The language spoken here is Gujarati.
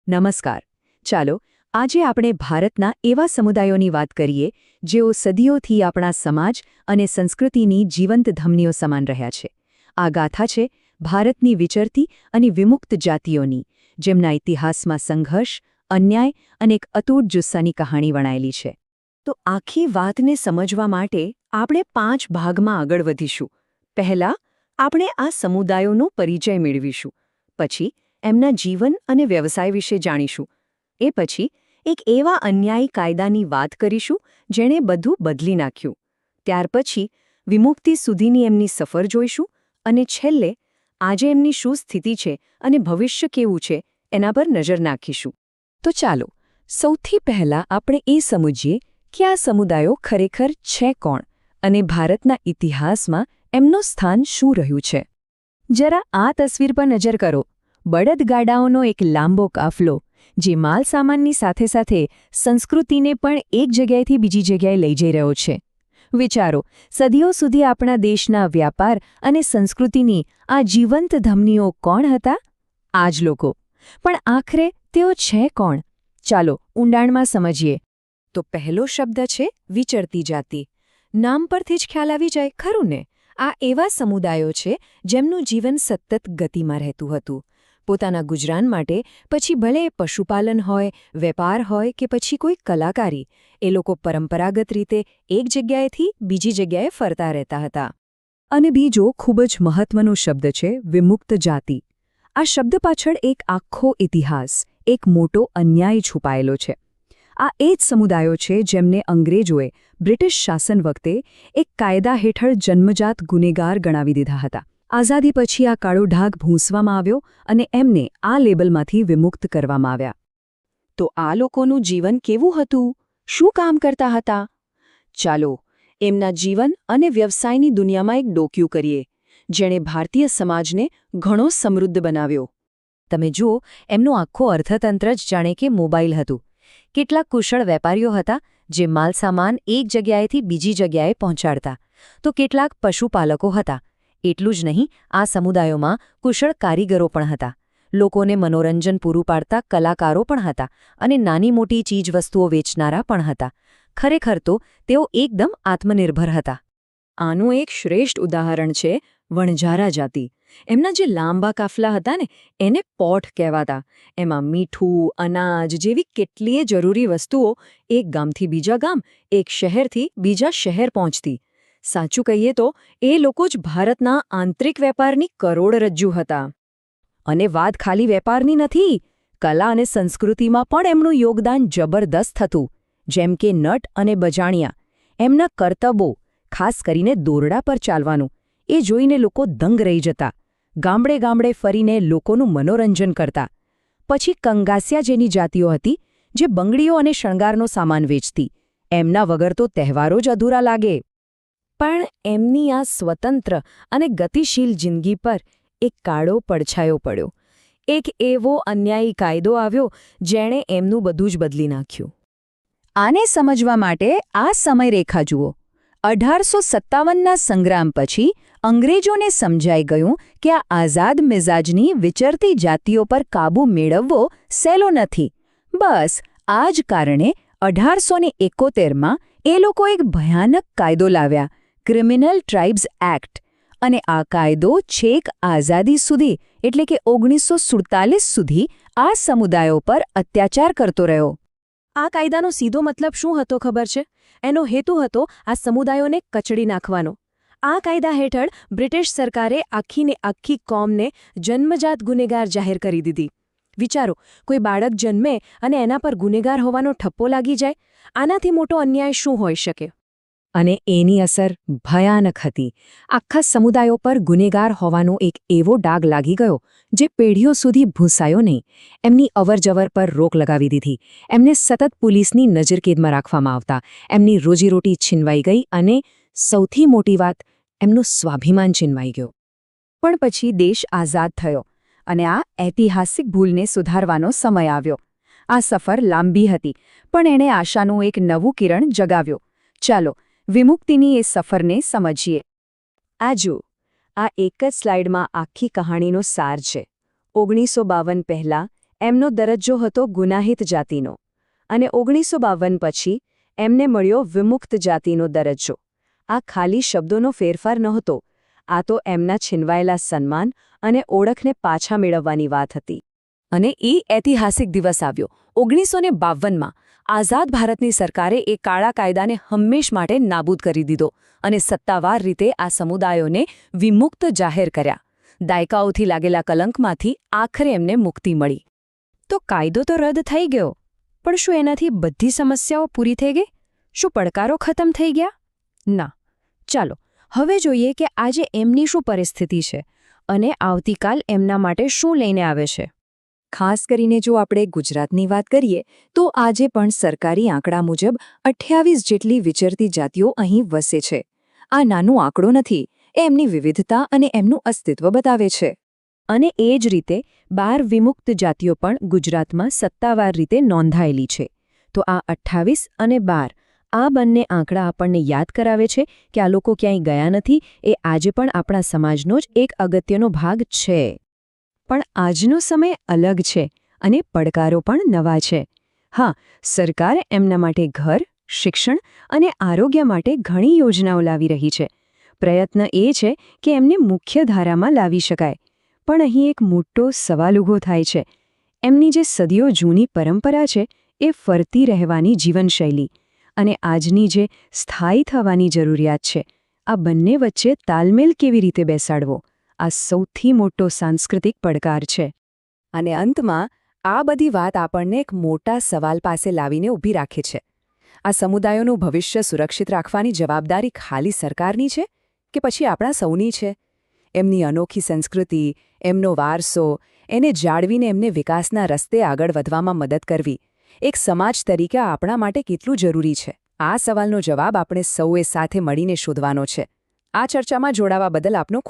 નમસ્કાર. ચાલો આજે આપણે ભારતના એવા સમુદાયોની વાત કરીએ જેઓ સદીઓથી આપણા સમાજ અને સંસ્કૃતિની જીવંત ધમનીઓ સમાન રહ્યા છે. આ ગાથા છે ભારતની વિચરતી અને વિમુક્ત જાતિઓની, જેમના ઇતિહાસમાં સંઘર્ષ, અન્યાય અને એક અતૂટ જુસ્સાની કહાણી વણાયેલી છે. તો આખી વાતને સમજવા માટે આપણે 5 ભાગમાં આગળ વધીશું. પહેલા આપણે આ સમુદાયોનો પરિચય મેળવીશું. પછી એમના જીવન અને વ્યવસાય વિશે જાણીશું. એ પછી એક એવા અન્યાયી કાયદાની વાત કરીશું જેણે બધું બદલી નાખ્યું. ત્યાર પછી વિમુક્તિ સુધીની એમની સફર જોઈશું અને છેલ્લે આજે એમની શું સ્થિતિ છે અને ભવિષ્ય કેવું છે એના પર નજર નાખીશું. તો ચાલો સૌથી પહેલા આપણે એ સમજીએ કે આ સમુદાયો ખરેખર છે કોણ અને ભારતના ઇતિહાસમાં એમનું સ્થાન શું રહ્યું છે. જરા આ તસવીર પર નજર કરો. બળદગાડાઓનો એક લાંબો કાફલો જે માલસામાનની સાથે સાથે સંસ્કૃતિને પણ એક જગ્યાએથી બીજી જગ્યાએ લઈ જઈ રહ્યો છે. વિચારો, સદીઓ સુધી આપણા દેશના વ્યાપાર અને સંસ્કૃતિની આ જીવંત ધમનીઓ કોણ હતા? આ જ લોકો. પણ આખરે તેઓ છે કોણ? ચાલો ઊંડાણમાં સમજીએ. તો પહેલો શબ્દ છે વિચરતી જાતિ. નામ પરથી જ ખ્યાલ આવી જાય, ખરું ને? આ એવા સમુદાયો છે જેમનું જીવન સતત ગતિમાં રહેતું હતું. પોતાના ગુજરાન માટે પછી ભલે પશુપાલન હોય, વેપાર હોય કે પછી કોઈ કલાકારી, એ લોકો પરંપરાગત રીતે એક જગ્યાએથી બીજી જગ્યાએ ફરતા રહેતા હતા. અને બીજો ખૂબ જ મહત્વનો શબ્દ છે વિમુક્ત જાતિ. આ શબ્દ પાછળ એક આખો ઇતિહાસ, એક મોટો અન્યાય છુપાયેલો છે. આ એ જ સમુદાયો છે જેમને અંગ્રેજોએ બ્રિટિશ શાસન વખતે એક કાયદા હેઠળ જન્મજાત ગુનેગાર ગણાવી દીધા હતા. આઝાદી પછી આ કાળો ઢાગ ભૂંસવામાં આવ્યો અને એમને આ લેબલમાંથી વિમુક્ત કરવામાં આવ્યા. તો આ લોકોનું જીવન કેવું હતું? શું કામ કરતા હતા? ચાલો એમના જીવન અને વ્યવસાયની દુનિયામાં એક ડોક્યુ કરીએ, જેણે ભારતીય સમાજને ઘણો સમૃદ્ધ બનાવ્યો. તમે જુઓ, એમનું આખું અર્થતંત્ર જ જાણે કે મોબાઈલ હતું. કેટલાક કુશળ વેપારીઓ હતા જે માલસામાન એક જગ્યાએથી બીજી જગ્યાએ પહોંચાડતા, તો કેટલાક પશુપાલકો હતા. એટલું જ નહીં, આ સમુદાયોમાં કુશળ કારીગરો પણ હતા. લોકોને મનોરંજન પૂરું પાડતા કલાકારો પણ હતા અને નાની મોટી ચીજવસ્તુઓ વેચનારા પણ હતા. ખરેખર તો તેઓ એકદમ આત્મનિર્ભર હતા. આનું એક શ્રેષ્ઠ ઉદાહરણ છે વણઝારા જાતિ. એમના જે લાંબા કાફલા હતા ને, એને પોટ કહેવાતા. એમાં મીઠું, અનાજ જેવી કેટલીય જરૂરી વસ્તુઓ એક ગામથી બીજા ગામ, એક શહેરથી બીજા શહેર પહોંચતી. સાચું કહીએ તો એ લોકો જ ભારતના આંતરિક વેપારની કરોડરજ્જુ હતા. અને વાત ખાલી વેપારની નથી. કલા અને સંસ્કૃતિમાં પણ એમનું યોગદાન જબરદસ્ત હતું. જેમ કે નટ અને બજાણિયા. એમના કરતબો, ખાસ કરીને દોરડા પર ચાલવાનું, એ જોઈને લોકો દંગ રહી જતા. ગામડે ગામડે ફરીને લોકોનું મનોરંજન કરતા. પછી કંગાસિયા જેની જાતિઓ હતી જે બંગડીઓ અને શણગારનો સામાન વેચતી. એમના વગર તો તહેવારો જ અધૂરા લાગે. પણ એમની આ સ્વતંત્ર અને ગતિશીલ જિંદગી પર એક કાળો પડછાયો પડ્યો. એક એવો અન્યાયી કાયદો આવ્યો જેણે એમનું બધું જ બદલી નાખ્યું. આને સમજવા માટે આ સમયરેખા જુઓ. 1857ના સંગ્રામ પછી અંગ્રેજોને સમજાઈ ગયું કે આ આઝાદ મિજાજની વિચરતી જાતિઓ પર કાબૂ મેળવવો સહેલો નથી. બસ આ જ કારણે 1871માં એ લોકો એક ભયાનક કાયદો લાવ્યા, ક્રિમિનલ ટ્રાઇબ્સ એક્ટ. અને આ કાયદો છેક આઝાદી સુધી એટલે કે 1947 સુધી આ સમુદાયો પર અત્યાચાર કરતો રહ્યો. આ કાયદાનો સીધો મતલબ શું હતો ખબર છે? એનો હેતુ હતો આ સમુદાયોને કચડી નાખવાનો. આ કાયદા હેઠળ બ્રિટિશ સરકારે આખીને આખી કોમને જન્મજાત ગુનેગાર જાહેર કરી દીધી. વિચારો, કોઈ બાળક જન્મે અને એના પર ગુનેગાર હોવાનો ઠપ્પો લાગી જાય. આનાથી મોટો અન્યાય શું હોઈ શકે? અને એની અસર ભયાનક હતી. આખા સમુદાયો પર ગુનેગાર હોવાનો એક એવો ડાઘ લાગી ગયો જે પેઢીઓ સુધી ભૂંસાયો નહીં. એમની અવરજવર પર રોક લગાવી દીધી. એમને સતત પોલીસની નજરકેદમાં રાખવામાં આવતા. એમની રોજીરોટી છીનવાઈ ગઈ અને સૌથી મોટી વાત, એમનું સ્વાભિમાન છીનવાઈ ગયું. પણ પછી દેશ આઝાદ થયો અને આ ઐતિહાસિક ભૂલને સુધારવાનો સમય આવ્યો. આ સફર લાંબી હતી, પણ એણે આશાનું એક નવું કિરણ જગાવ્યો. ચાલો વિમુક્તિની એ સફરને સમજીએ. આ જુઓ, આ એક જ સ્લાઇડમાં આખી કહાણીનો સાર છે. 1952 પહેલાં એમનો દરજ્જો હતો ગુનાહિત જાતિનો અને 1952 પછી એમને મળ્યો વિમુક્ત જાતિનો દરજ્જો. આ ખાલી શબ્દોનો ફેરફાર નહોતો, આ તો એમના છીનવાયેલા સન્માન અને ઓળખને પાછા મેળવવાની વાત હતી. અને એ ઐતિહાસિક દિવસ આવ્યો 1952માં. આઝાદ ભારતની સરકારે એ કાળા કાયદાને હંમેશ માટે નાબૂદ કરી દીધો અને સત્તાવાર રીતે આ સમુદાયોને વિમુક્ત જાહેર કર્યા. દાયકાઓથી લાગેલા કલંકમાંથી આખરે એમને મુક્તિ મળી. તો કાયદો તો રદ થઈ ગયો, પણ શું એનાથી બધી સમસ્યાઓ પૂરી થઈ ગઈ? શું પડકારો ખતમ થઈ ગયા? ના. ચાલો હવે જોઈએ કે આજે એમની શું પરિસ્થિતિ છે અને આવતીકાલ એમના માટે શું લઈને આવે છે. ખાસ કરીને જો આપણે ગુજરાતની વાત કરીએ તો આજે પણ સરકારી આંકડા મુજબ 28 જેટલી વિચરતી જાતિઓ અહીં વસે છે. આ નાનો આંકડો નથી, એ એમની વિવિધતા અને એમનું અસ્તિત્વ બતાવે છે. અને એ જ રીતે 12 વિમુક્ત જાતિઓ પણ ગુજરાતમાં સત્તાવાર રીતે નોંધાયેલી છે. તો આ 28 અને 12 આ બંને આંકડા આપણને યાદ કરાવે છે કે આ લોકો ક્યાંય ગયા નથી, એ આજે પણ આપણા સમાજનો જ એક અગત્યનો ભાગ છે. પણ આજનો સમય અલગ છે અને પડકારો પણ નવા છે. હા, સરકાર એમના માટે ઘર, શિક્ષણ અને આરોગ્ય માટે ઘણી યોજનાઓ લાવી રહી છે. પ્રયત્ન એ છે કે એમને મુખ્ય ધારામાં લાવી શકાય. પણ અહીં એક મોટો સવાલ ઊભો થાય છે. એમની જે સદીઓ જૂની પરંપરા છે એ ફરતી રહેવાની જીવનશૈલી અને આજની જે સ્થાયી થવાની જરૂરિયાત છે, આ બંને વચ્ચે તાલમેલ કેવી રીતે બેસાડવો, આ સૌથી મોટો સાંસ્કૃતિક પડકાર છે. અને અંતમાં આ બધી વાત આપણને એક મોટા સવાલ પાસે લાવીને ઊભી રાખે છે. આ સમુદાયોનું ભવિષ્ય સુરક્ષિત રાખવાની જવાબદારી ખાલી સરકારની છે કે પછી આપણા સૌની છે? એમની અનોખી સંસ્કૃતિ, એમનો વારસો, એને જાળવીને એમને વિકાસના રસ્તે આગળ વધવામાં મદદ કરવી એક સમાજ તરીકે આપણા માટે કેટલું જરૂરી છે? આ સવાલનો જવાબ આપણે સૌએ સાથે મળીને શોધવાનો છે. આ ચર્ચામાં જોડાવા બદલ આપનો